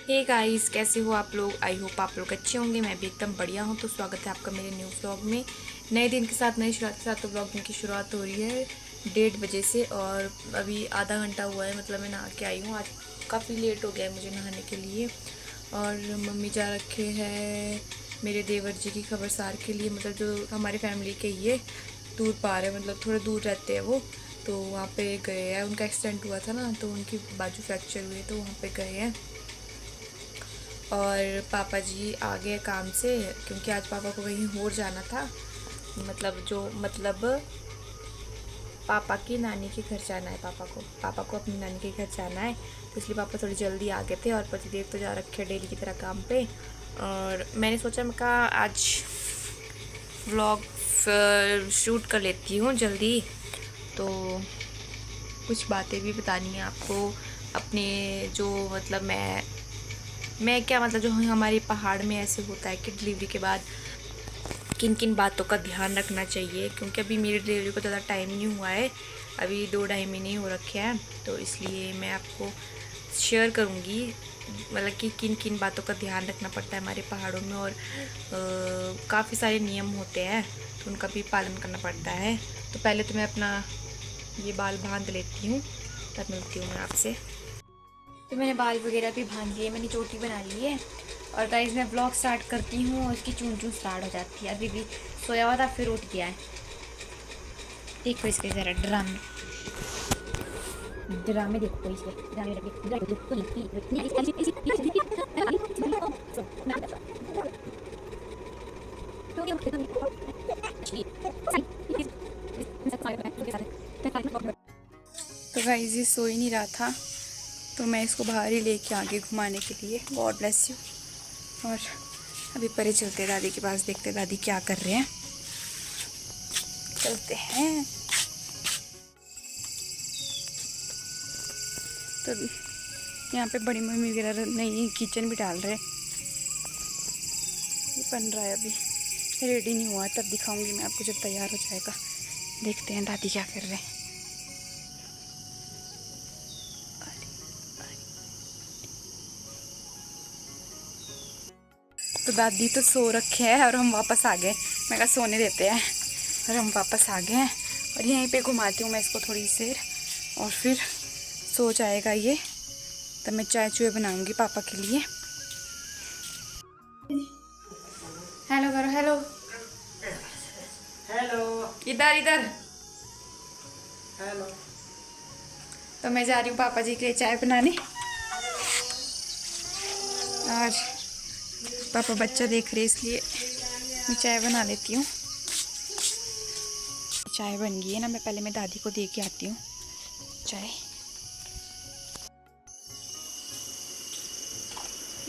Hey guys, कैसे हो आप लोग। आई होप आप लोग अच्छे होंगे। मैं भी एकदम बढ़िया हूँ। तो स्वागत है आपका मेरे न्यू व्लॉग में, नए दिन के साथ, नई शुरुआत के साथ। तो व्लॉगिंग की शुरुआत हो रही है 1:30 बजे से और अभी आधा घंटा हुआ है। मतलब मैं नहा के आई हूँ। आज काफ़ी लेट हो गया है मुझे नहाने के लिए। और मम्मी जा रखे हैं मेरे देवर जी की खबरसार के लिए। मतलब जो हमारी फैमिली के ये दूर पार है, मतलब थोड़े दूर रहते हैं वो। तो वहाँ पे गए हैं। उनका एक्सीडेंट हुआ था ना, तो उनकी बाजू फ्रैक्चर हुई, तो वहाँ पे गए हैं। और पापा जी आ गए काम से, क्योंकि आज पापा को कहीं और जाना था। मतलब पापा की नानी के घर जाना है। पापा को अपनी नानी के घर जाना है, तो इसलिए पापा थोड़ी जल्दी आ गए थे। और पतिदेव तो जा रखे हैं डेली की तरह काम पे। और मैंने सोचा, मैं कहा आज व्लॉग शूट कर लेती हूँ जल्दी। तो कुछ बातें भी बतानी है आपको अपने, जो मतलब मैं क्या, मतलब जो हमारे पहाड़ में ऐसे होता है कि डिलीवरी के बाद किन किन बातों का ध्यान रखना चाहिए। क्योंकि अभी मेरी डिलीवरी को ज़्यादा टाइम नहीं हुआ है, अभी 2-2.5 महीने हो रखे हैं। तो इसलिए मैं आपको शेयर करूँगी, मतलब कि किन किन बातों का ध्यान रखना पड़ता है हमारे पहाड़ों में। और काफ़ी सारे नियम होते हैं, तो उनका भी पालन करना पड़ता है। तो पहले तो मैं अपना ये बाल बांध लेती हूँ, तब मिलती हूँ मैं आपसे। तो मैंने बाल वगैरह भी बांध लिए, मैंने चोटी बना ली है। और गाइस मैं ब्लॉग स्टार्ट करती हूँ और उसकी चूं चूं स्टार्ट हो जाती है। अभी भी सोया हुआ था, फिर उठ गया है। देखो इसके ज़रा ड्रामे ड्रामे देखो इसके तो गाइस ये सो ही नहीं रहा था, तो मैं इसको बाहर ही लेके आ गई घुमाने के लिए। God bless you. और अभी परे चलते हैं दादी के पास, देखते हैं दादी क्या कर रहे हैं। चलते हैं। तो यहाँ पे बड़ी मम्मी वगैरह नई किचन भी डाल रहे हैं। ये बन रहा है, अभी रेडी नहीं हुआ, तब दिखाऊंगी मैं आपको जब तैयार हो जाएगा। देखते हैं दादी क्या कर रहे हैं। तो दादी तो सो रखे हैं और हम वापस आ गए। मैं कहा सोने देते हैं, और हम वापस आ गए हैं। और यहीं पे घुमाती हूँ मैं इसको थोड़ी देर, और फिर सो जाएगा ये। तब मैं चाय चूहे बनाऊंगी पापा के लिए। हेलो करो, हेलो हेलो इधर इधर। हेलो। तो मैं जा रही हूँ पापा जी के लिए चाय बनाने। और पापा बच्चा देख रहे, इसलिए मैं चाय बना लेती हूँ। चाय बन गई है ना, मैं पहले दादी को दे के आती हूँ चाय।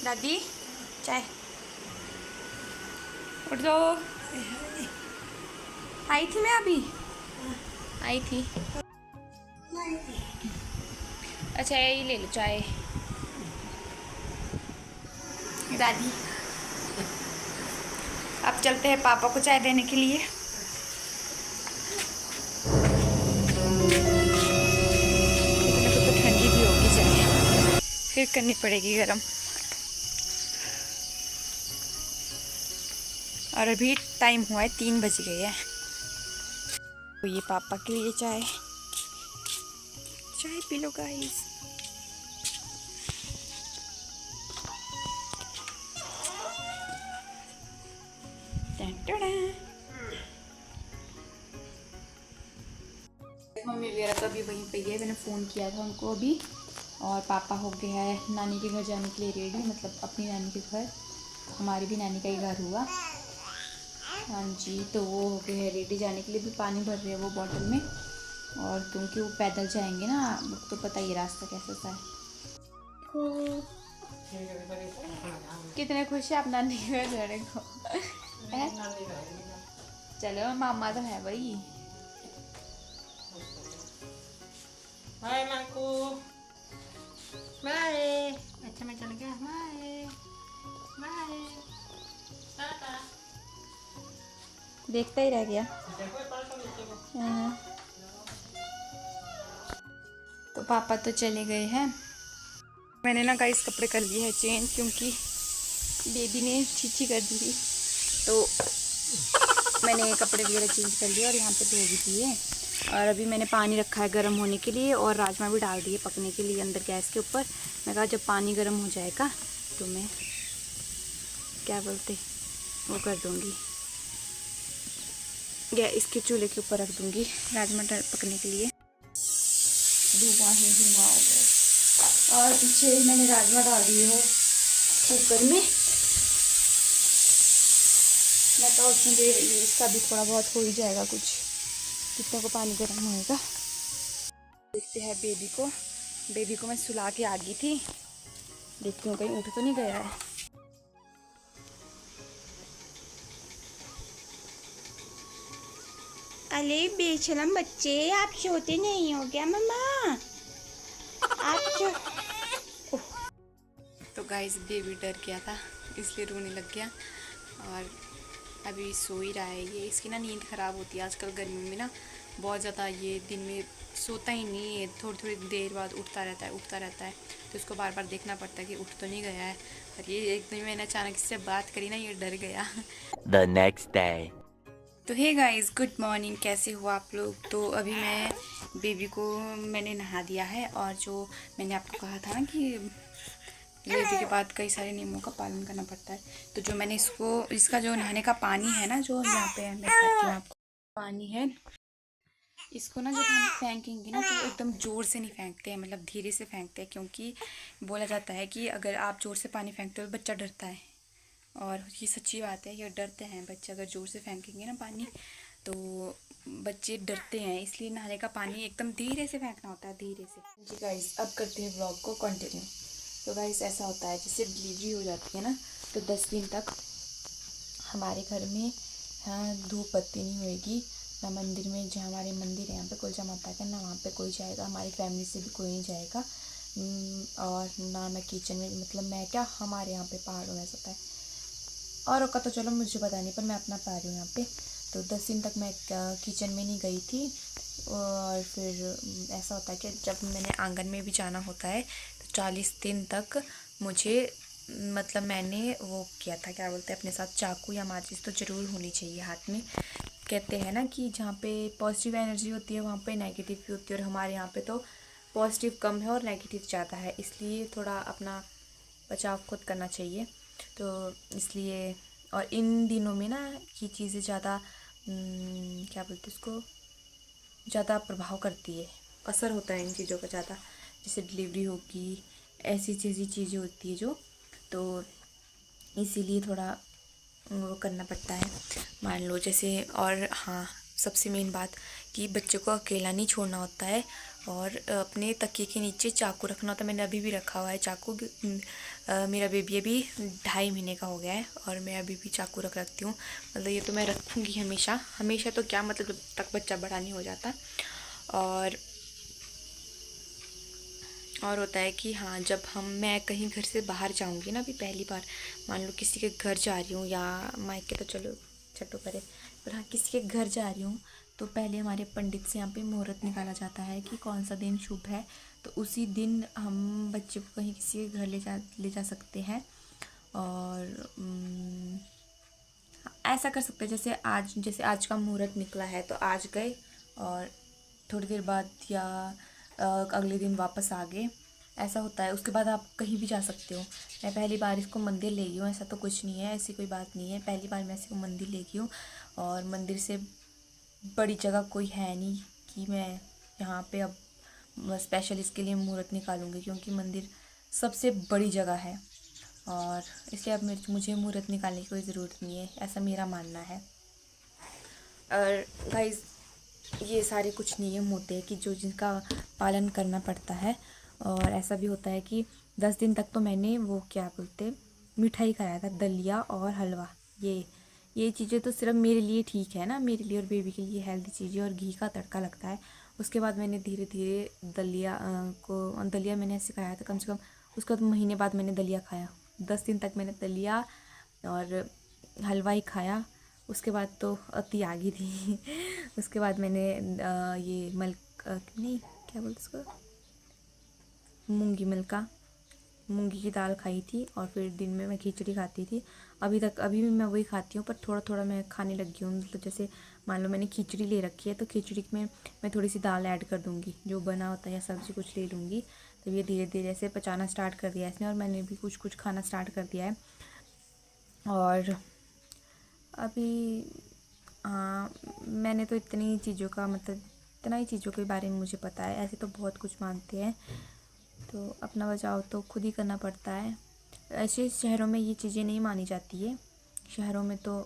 दादी चाय, उठ जाओ। आई थी मैं अभी, आई थी। अच्छा यही ले लो चाय। दादी अब चलते हैं पापा को चाय देने के लिए। इतने को तो ठंडी भी होगी चाय, फिर करनी पड़ेगी गरम। और अभी टाइम हुआ है 3 बज गए हैं। तो ये पापा के लिए चाय, चाय पी लो गाइस। मम्मी वगैरह तो अभी वहीं पे है, मैंने फ़ोन किया था उनको अभी। और पापा हो गया है नानी के घर जाने के लिए रेडी, मतलब अपनी नानी के घर। हमारी भी नानी का ही घर हुआ। हाँ जी, तो वो हो गए हैं रेडी जाने के लिए। भी पानी भर रहे हैं वो बॉटल में। और क्योंकि वो पैदल जाएंगे ना, तो पता ही रास्ता कैसा सा है। कितने खुश है आप नानी के घर जाने को। चलो मामा तो है भाई। Bye Maku, bye. अच्छा मैं चल गया, बाय बाय, टाटा। देखता ही रह गया। तो पापा तो चले गए हैं। मैंने ना गाइस कपड़े कर लिए हैं चेंज, क्योंकि बेबी ने छीछी कर दी थी, तो मैंने कपड़े वगैरह चेंज कर लिए और यहाँ पे धो भी दिए। और अभी मैंने पानी रखा है गर्म होने के लिए, और राजमा भी डाल दिए पकने के लिए अंदर गैस के ऊपर। मैं कहा जब पानी गर्म हो जाएगा तो मैं क्या बोलते वो कर दूँगी, गैस इसके चूल्हे के ऊपर रख दूँगी राजमा पकने के लिए। धुआं ही धुआं हो गया। और पीछे मैंने राजमा डाल दिए है कुकर में। मैं तो उसमें दे रही हूँ, इसका भी थोड़ा बहुत हो ही जाएगा कुछ, कितने को पानी गर्म होएगा। देखते हैं बेबी को मैं सुला के आ गई थी, देखती हूँ कहीं उठ तो नहीं गया है। अरे बेशरम बच्चे, आप सोते नहीं हो क्या मम्मा? आप तो गाइस बेबी डर गया था इसलिए रोने लग गया, और अभी सो ही रहा है। ये इसकी ना नींद ख़राब होती है आजकल गर्मी में ना बहुत ज़्यादा, ये दिन में सोता ही नहीं है, थोड़ी थोड़ी देर बाद उठता रहता है, तो उसको बार बार देखना पड़ता है कि उठ तो नहीं गया है। और ये एक दिन मैंने अचानक इससे बात करी ना, ये डर गया। The next day. तो हे गाइस, गुड मॉर्निंग, कैसे हो आप लोग? तो अभी मैं बेबी को मैंने नहा दिया है, और जो मैंने आपको कहा था ना कि डिलीवरी के बाद कई सारे नियमों का पालन करना पड़ता है, तो जो मैंने इसका जो नहाने का पानी है ना, जो यहाँ पे मैं दिखाती हूँ आपको, पानी है, इसको ना जब हम फेंकेंगे ना तो एकदम ज़ोर से नहीं फेंकते हैं, मतलब धीरे से फेंकते हैं, क्योंकि बोला जाता है कि अगर आप ज़ोर से पानी फेंकते हो तो बच्चा डरता है। और ये सच्ची बात है, ये डरते हैं बच्चे, अगर ज़ोर से फेंकेंगे ना पानी तो बच्चे डरते हैं, इसलिए नहाने का पानी एकदम धीरे से फेंकना होता है, धीरे से। जी गाइस, अब करते हैं व्लॉग को कंटिन्यू। तो गाइस ऐसा होता है, जैसे डिलीवरी हो जाती है ना तो 10 दिन तक हमारे घर में धूप बत्ती नहीं होएगी, ना मंदिर में, जहाँ हमारे मंदिर है यहाँ पे कुलचा माता का, ना वहाँ पे कोई जाएगा, हमारी फैमिली से भी कोई नहीं जाएगा। और ना मैं किचन में, मतलब मैं क्या, हमारे यहाँ पे पहाड़ों में ऐसा होता है, और का तो चलो मुझे पता नहीं, पर मैं अपना पा रही हूँ यहाँ पे। तो 10 दिन तक मैं किचन में नहीं गई थी। और फिर ऐसा होता है कि जब मैंने आंगन में भी जाना होता है तो 40 दिन तक मुझे, मतलब मैंने वो किया था, क्या बोलते हैं, अपने साथ चाकू या माचिस तो ज़रूर होनी चाहिए हाथ में। कहते हैं ना कि जहाँ पे पॉजिटिव एनर्जी होती है वहाँ पे नेगेटिव भी होती है, और हमारे यहाँ पे तो पॉजिटिव कम है और नेगेटिव ज़्यादा है, इसलिए थोड़ा अपना बचाव खुद करना चाहिए। तो इसलिए, और इन दिनों में ना ये चीज़ें ज़्यादा क्या बोलते हैं उसको, ज़्यादा प्रभाव करती है, असर होता है इन चीज़ों का ज़्यादा, जैसे डिलीवरी होगी, ऐसी चीज़ें होती है जो, तो इसीलिए थोड़ा वो करना पड़ता है, मान लो जैसे। और हाँ, सबसे मेन बात कि बच्चे को अकेला नहीं छोड़ना होता है, और अपने तकिए के नीचे चाकू रखना होता है। मैंने अभी भी रखा हुआ है चाकू, मेरा बेबी अभी 2.5 महीने का हो गया है, और मैं अभी भी चाकू रखती हूँ, मतलब ये तो मैं रखूँगी हमेशा हमेशा, तो क्या मतलब जब तक बच्चा बड़ा नहीं हो जाता। और होता है कि हाँ, जब मैं कहीं घर से बाहर जाऊंगी ना, अभी पहली बार मान लो किसी के घर जा रही हूँ, या मायके तो चलो छठो करे, पर हाँ किसी के घर जा रही हूँ, तो पहले हमारे पंडित से यहाँ पे मुहूर्त निकाला जाता है कि कौन सा दिन शुभ है, तो उसी दिन हम बच्चे को कहीं किसी के घर ले जा सकते हैं। और ऐसा कर सकते हैं, जैसे आज का मुहूर्त निकला है तो आज गए, और थोड़ी देर बाद या अगले दिन वापस आ गए, ऐसा होता है। उसके बाद आप कहीं भी जा सकते हो। मैं पहली बार इसको मंदिर ले गई हूँ, ऐसा तो कुछ नहीं है, ऐसी कोई बात नहीं है, पहली बार मैं इसको मंदिर ले गई हूँ, और मंदिर से बड़ी जगह कोई है नहीं कि मैं यहाँ पे अब स्पेशल इसके लिए मुहूर्त निकालूंगी, क्योंकि मंदिर सबसे बड़ी जगह है, और इसलिए अब मुझे मुहूर्त निकालने की कोई ज़रूरत नहीं है, ऐसा मेरा मानना है। और गाइस, ये सारे कुछ नियम होते हैं कि जिनका पालन करना पड़ता है। और ऐसा भी होता है कि 10 दिन तक तो मैंने वो क्या बोलते, मिठाई खाया था, दलिया और हलवा। ये चीज़ें तो सिर्फ मेरे लिए ठीक है ना, मेरे लिए और बेबी के लिए हेल्दी चीज़ें, और घी का तड़का लगता है। उसके बाद मैंने धीरे धीरे दलिया मैंने ऐसे खाया था, कम से कम उसके बाद महीने बाद मैंने दलिया खाया। 10 दिन तक मैंने दलिया और हलवा ही खाया, उसके बाद तो अति आ गई थी। उसके बाद मैंने ये नहीं क्या बोलते उसको, मूंगी मिल्का मूंगी की दाल खाई थी और फिर दिन में मैं खिचड़ी खाती थी। अभी भी मैं वही खाती हूँ, पर थोड़ा थोड़ा मैं खाने लगी हूँ। मतलब जैसे मान लो मैंने खिचड़ी ले रखी है तो खिचड़ी में मैं थोड़ी सी दाल ऐड कर दूँगी, जो बना होता है, या सब्ज़ी कुछ ले लूँगी। तो ये धीरे धीरे ऐसे पचाना स्टार्ट कर दिया है इसने, और मैंने भी कुछ कुछ खाना स्टार्ट कर दिया है। और अभी हाँ, मैंने तो इतनी चीज़ों का मतलब इतना ही चीज़ों के बारे में मुझे पता है। ऐसे तो बहुत कुछ मानते हैं, तो अपना बचाव तो खुद ही करना पड़ता है। ऐसे शहरों में ये चीज़ें नहीं मानी जाती है। शहरों में तो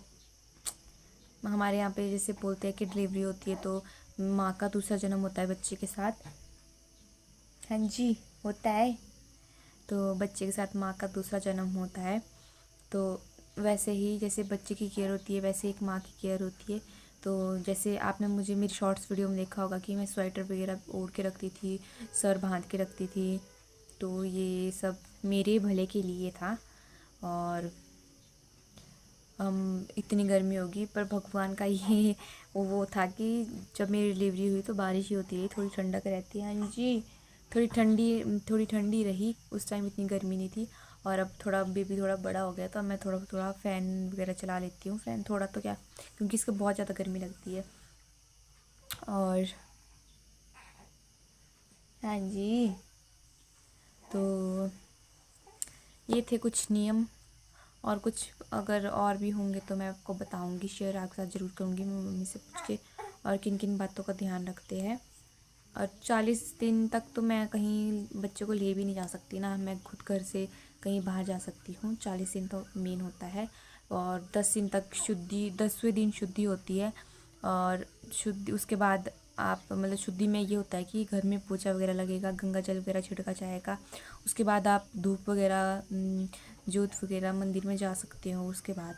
हमारे यहाँ पे जैसे बोलते हैं कि डिलीवरी होती है तो माँ का दूसरा जन्म होता है बच्चे के साथ। हाँ जी, होता है। तो बच्चे के साथ माँ का दूसरा जन्म होता है। तो वैसे ही जैसे बच्चे की केयर होती है, वैसे एक माँ की केयर होती है। तो जैसे आपने मुझे मेरी शॉर्ट्स वीडियो में देखा होगा कि मैं स्वेटर वगैरह ओढ़ के रखती थी, सर बांध के रखती थी, तो ये सब मेरे भले के लिए था। और इतनी गर्मी होगी, पर भगवान का ये वो था कि जब मेरी डिलीवरी हुई तो बारिश ही होती रही, थोड़ी ठंडक रहती है। हाँ जी, थोड़ी ठंडी रही, उस टाइम इतनी गर्मी नहीं थी। और अब थोड़ा बेबी थोड़ा बड़ा हो गया तो अब मैं थोड़ा थोड़ा फ़ैन वगैरह चला लेती हूँ। फ़ैन थोड़ा तो क्या, क्योंकि इसको बहुत ज़्यादा गर्मी लगती है। और हाँ जी, तो ये थे कुछ नियम, और कुछ अगर और भी होंगे तो मैं आपको बताऊंगी, शेयर आपके साथ ज़रूर करूँगी मैं मम्मी से पूछ के, और किन किन बातों का ध्यान रखते हैं। और 40 दिन तक तो मैं कहीं बच्चे को ले भी नहीं जा सकती ना, मैं खुद घर से कहीं बाहर जा सकती हूँ। 40 दिन तो मेन होता है, और 10 दिन तक शुद्धि, 10वें दिन शुद्धि होती है। और शुद्धि उसके बाद आप मतलब शुद्धि में ये होता है कि घर में पोछा वगैरह लगेगा, गंगा जल वगैरह छिड़का जाएगा। उसके बाद आप धूप वगैरह जोत वगैरह मंदिर में जा सकते हो उसके बाद,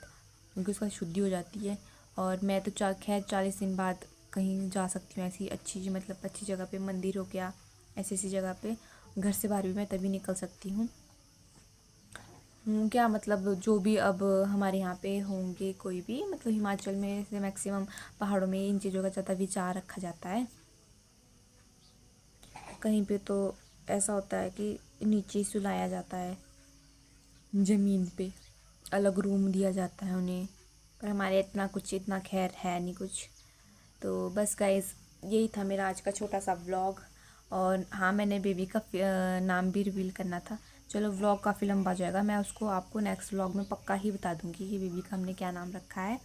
क्योंकि उसका शुद्धि हो जाती है। और मैं तो खैर 40 दिन बाद कहीं जा सकती हूँ, ऐसी अच्छी मतलब अच्छी जगह पे, मंदिर हो गया, ऐसी ऐसी जगह पे। घर से बाहर भी मैं तभी निकल सकती हूँ। क्या मतलब जो भी अब हमारे यहाँ पे होंगे कोई भी, मतलब हिमाचल में से मैक्सिमम पहाड़ों में इन चीज़ों का ज़्यादा विचार रखा जाता है। कहीं पे तो ऐसा होता है कि नीचे सुलाया जाता है, ज़मीन पे अलग रूम दिया जाता है उन्हें, पर हमारे इतना खैर है नहीं कुछ। तो बस गाइस, यही था मेरा आज का छोटा सा व्लॉग। और हाँ, मैंने बेबी का नाम भी रिवील करना था। चलो, व्लॉग काफ़ी लंबा हो जाएगा, मैं उसको आपको नेक्स्ट व्लॉग में पक्का ही बता दूँगी कि बेबी का हमने क्या नाम रखा है।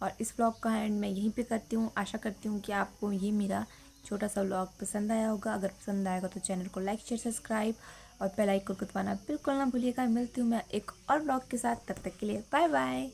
और इस व्लॉग का एंड मैं यहीं पे करती हूँ। आशा करती हूँ कि आपको ये मेरा छोटा सा व्लॉग पसंद आया होगा। अगर पसंद आएगा तो चैनल को लाइक, शेयर, सब्सक्राइब और बेल आइकन को दबाना बिल्कुल ना भूलिएगा। मिलती हूँ मैं एक और व्लॉग के साथ, तब तक के लिए बाय बाय।